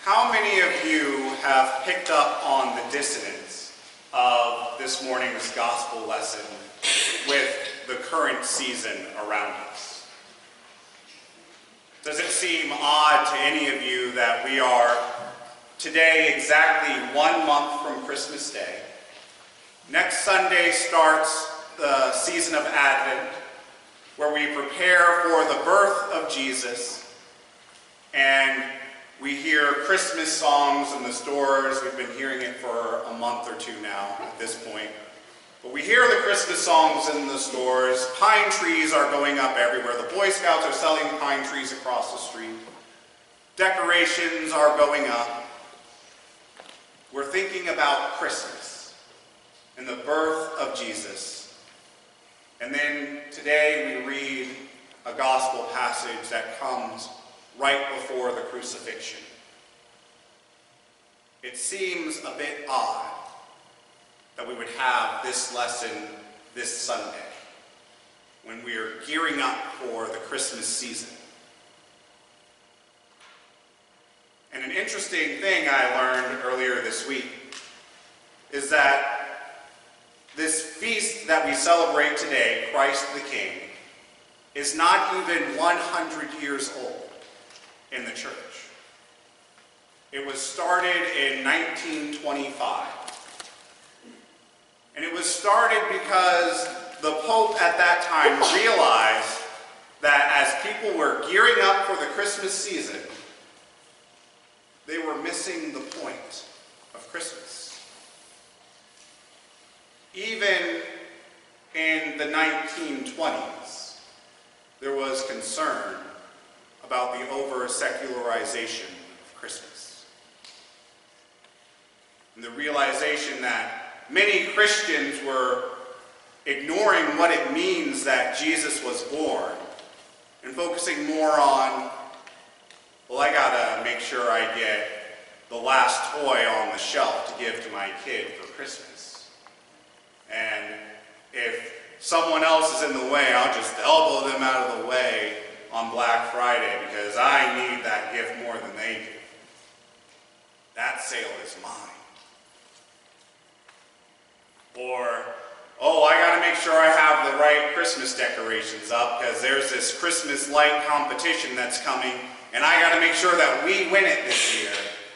How many of you have picked up on the dissonance of this morning's gospel lesson with the current season around us? Does it seem odd to any of you that we are today exactly 1 month from Christmas Day? Next Sunday starts the season of Advent, where we prepare for the birth of Jesus, and we hear Christmas songs in the stores. We've been hearing it for a month or two now at this point. But we hear the Christmas songs in the stores. Pine trees are going up everywhere. The Boy Scouts are selling pine trees across the street. Decorations are going up. We're thinking about Christmas and the birth of Jesus. And then today we read a gospel passage that comes right before the crucifixion. It seems a bit odd that we would have this lesson this Sunday when we are gearing up for the Christmas season. And an interesting thing I learned earlier this week is that this feast that we celebrate today, Christ the King, is not even 100 years old in the church. It was started in 1925. And it was started because the Pope at that time realized that as people were gearing up for the Christmas season, they were missing the point of Christmas. Even in the 1920s, there was concern about the over-secularization of Christmas. And the realization that many Christians were ignoring what it means that Jesus was born and focusing more on, well, I gotta make sure I get the last toy on the shelf to give to my kid for Christmas. And if someone else is in the way, I'll just elbow them out of the way on Black Friday because I need that gift more than they do. That sale is mine. Or, oh, I gotta make sure I have the right Christmas decorations up because there's this Christmas light competition that's coming, and I gotta make sure that we win it this year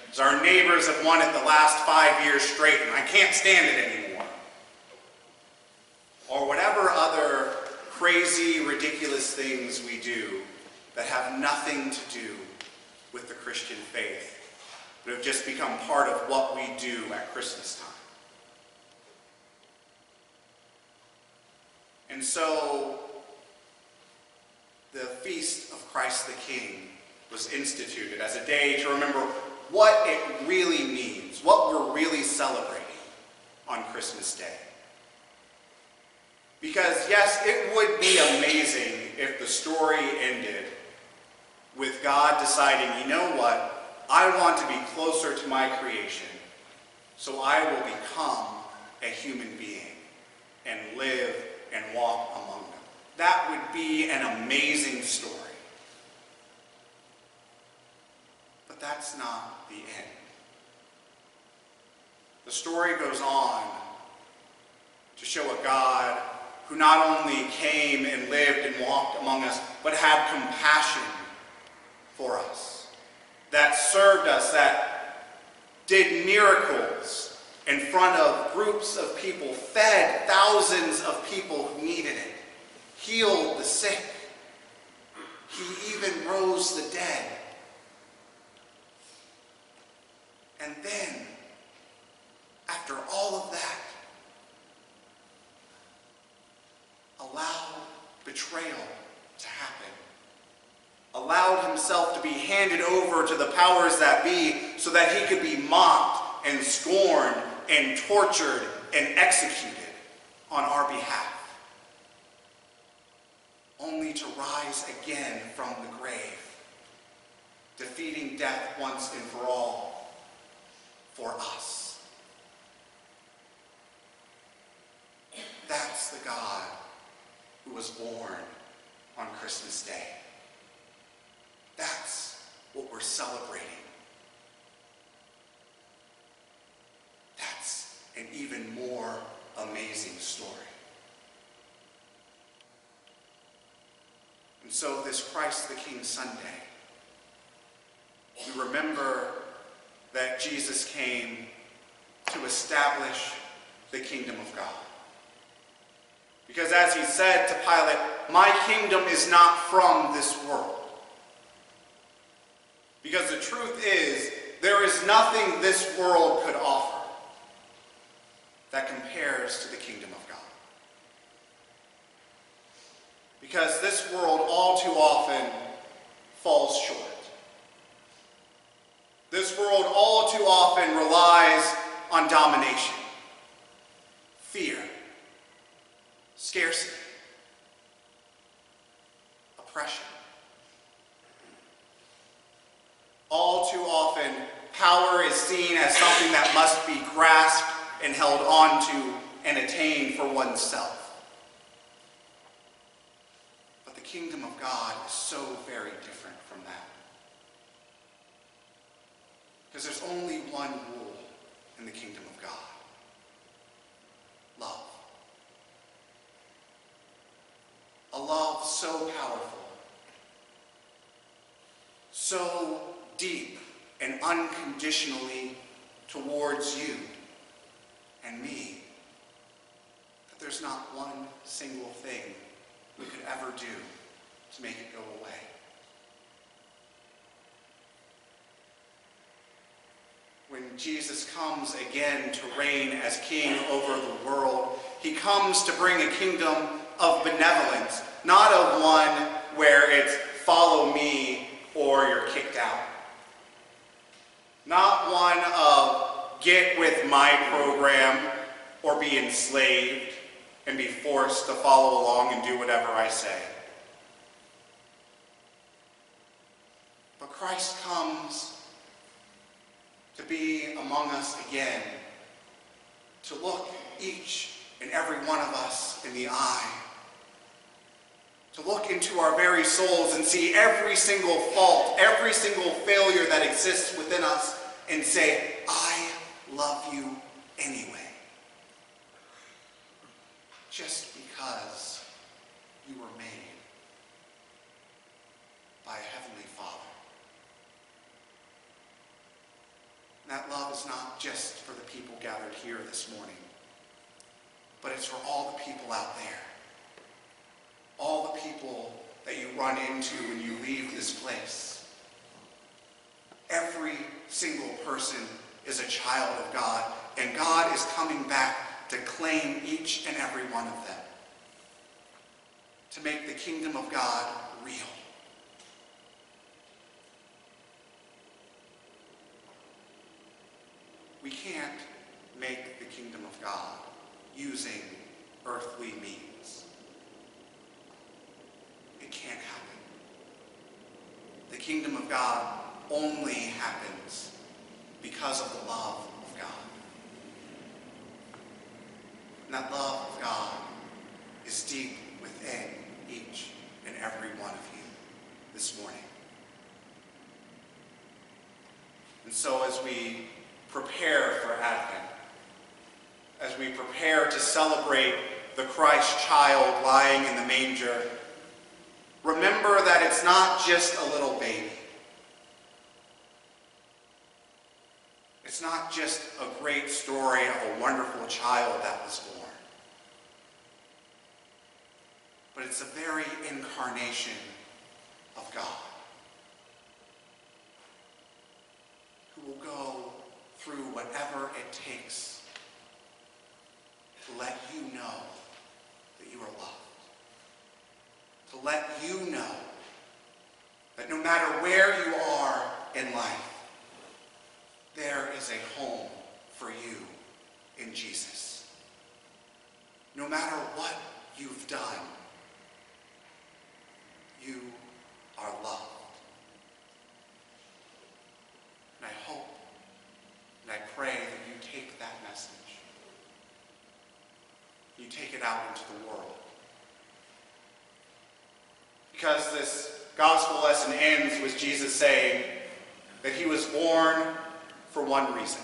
because our neighbors have won it the last 5 years straight and I can't stand it anymore. Or whatever other crazy, ridiculous things we do that have nothing to do with the Christian faith, but have just become part of what we do at Christmas time. And so, the Feast of Christ the King was instituted as a day to remember what it really means, what we're really celebrating on Christmas Day. Because yes, it would be amazing if the story ended with God deciding, you know what, I want to be closer to my creation, so I will become a human being and live and walk among them. That would be an amazing story. But that's not the end. The story goes on to show a God who not only came and lived and walked among us, but had compassion for us, that served us, that did miracles in front of groups of people, fed thousands of people who needed it, healed the sick. He even rose the dead. And then, after all of that, allowed betrayal to happen, allowed himself to be handed over to the powers that be so that he could be mocked and scorned and tortured and executed on our behalf, only to rise again from the grave, defeating death once and for all for us. That's the God who was born on Christmas Day. That's what we're celebrating an even more amazing story. And so this Christ the King Sunday, we remember that Jesus came to establish the kingdom of God. Because as he said to Pilate, my kingdom is not from this world. Because the truth is, there is nothing this world could offer that compares to the kingdom of God. Because this world all too often falls short. This world all too often relies on domination, fear, scarcity, oppression. All too often, power is seen as something that must be grasped and held on to and attained for oneself. But the kingdom of God is so very different from that. Because there's only one rule in the kingdom of God: love. A love so powerful, so deep and unconditionally towards you and me, that there's not one single thing we could ever do to make it go away. When Jesus comes again to reign as king over the world, he comes to bring a kingdom of benevolence, not of one where it's follow me or you're kicked out. Not one of get with my program or be enslaved and be forced to follow along and do whatever I say. But Christ comes to be among us again, to look each and every one of us in the eye, to look into our very souls and see every single fault, every single failure that exists within us and say, I love you anyway. Just because you were made by a heavenly Father. And that love is not just for the people gathered here this morning, but it's for all the people out there. All the people that you run into when you leave this place. Every single person is a child of God, and God is coming back to claim each and every one of them, to make the kingdom of God real. We can't make the kingdom of God using earthly means. It can't happen. The kingdom of God only happens because of the love of God. And that love of God is deep within each and every one of you this morning. And so as we prepare for Advent, as we prepare to celebrate the Christ child lying in the manger, remember that it's not just a little baby. It's not just a great story of a wonderful child that was born. But it's the very incarnation of God, who will go through whatever it takes to let you know that you are loved. To let you know that no matter where you are in life, there is a home for you in Jesus. No matter what you've done, you are loved. And I hope and I pray that you take that message. You take it out into the world. Because this gospel lesson ends with Jesus saying that he was born for one reason: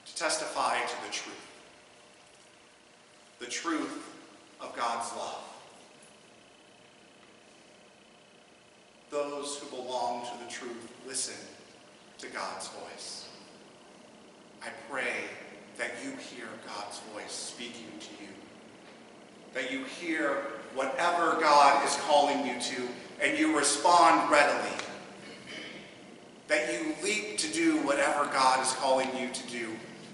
to testify to the truth of God's love. Those who belong to the truth listen to God's voice. I pray that you hear God's voice speaking to you, that you hear whatever God is calling you to, and you respond readily, that you leap to do whatever God is calling you to do,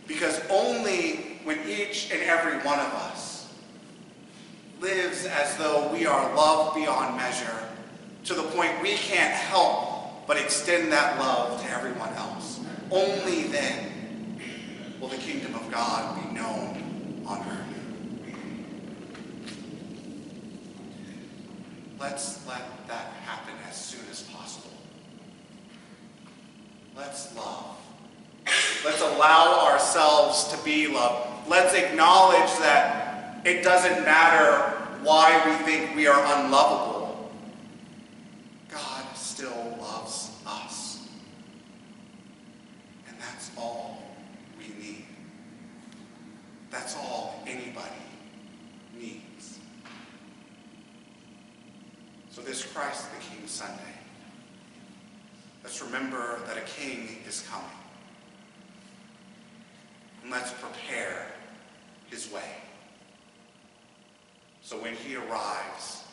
because only when each and every one of us lives as though we are loved beyond measure, to the point we can't help but extend that love to everyone else, only then will the kingdom of God be known on earth. Let's let that happen as soon as possible. Let's love. Let's allow ourselves to be loved. Let's acknowledge that it doesn't matter why we think we are unlovable. God still loves us. And that's all we need. That's all anybody needs. So this Christ the King Sunday, let's remember that a king is coming. And let's prepare his way. So when he arrives,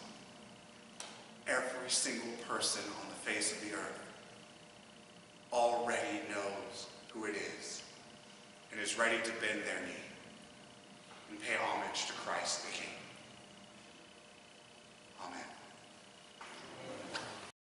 every single person on the face of the earth already knows who it is and is ready to bend their knee and pay homage to Christ the King.